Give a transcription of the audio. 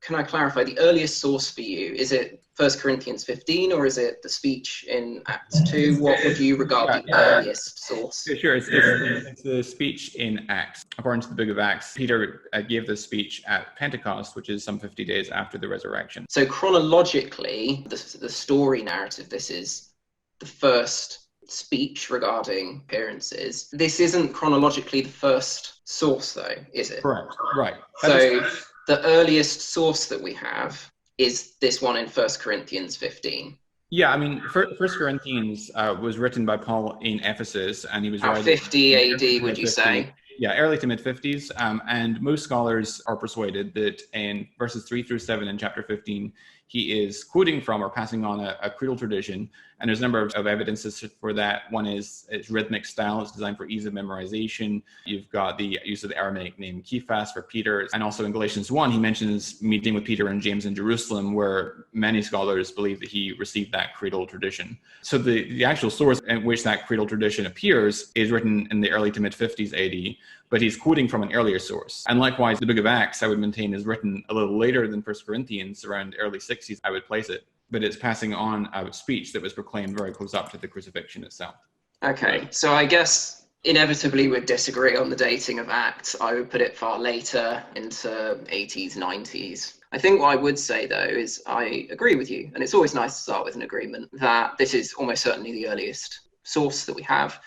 can I clarify, the earliest source for you, is it 1 Corinthians 15 or is it the speech in Acts 2? What would you regard the earliest source? Sure, it's the speech in Acts. According to the book of Acts, Peter gave this speech at Pentecost, which is some 50 days after the resurrection. So chronologically, the story narrative, this is the first speech regarding appearances. This isn't chronologically the first source, though, is it? Correct, right. So the earliest source that we have is this one in 1 Corinthians 15. Yeah, I mean, First Corinthians was written by Paul in Ephesus, and he was writing 50 AD, would you say? Yeah, early to mid-50s, and most scholars are persuaded that in verses 3 through 7 in chapter 15, he is quoting from or passing on a creedal tradition, and there's a number of evidences for that. One is its rhythmic style. It's designed for ease of memorization. You've got the use of the Aramaic name Kephas for Peter, and also in Galatians 1, he mentions meeting with Peter and James in Jerusalem, where many scholars believe that he received that creedal tradition. So the actual source in which that creedal tradition appears is written in the early to mid-50s AD, but he's quoting from an earlier source. And likewise, the book of Acts, I would maintain, is written a little later than 1 Corinthians, around early 60s, I would place it. But it's passing on a speech that was proclaimed very close up to the crucifixion itself. Okay, so I guess inevitably we'd disagree on the dating of Acts. I would put it far later, into 80s, 90s. I think what I would say, though, is I agree with you, and it's always nice to start with an agreement, that this is almost certainly the earliest source that we have.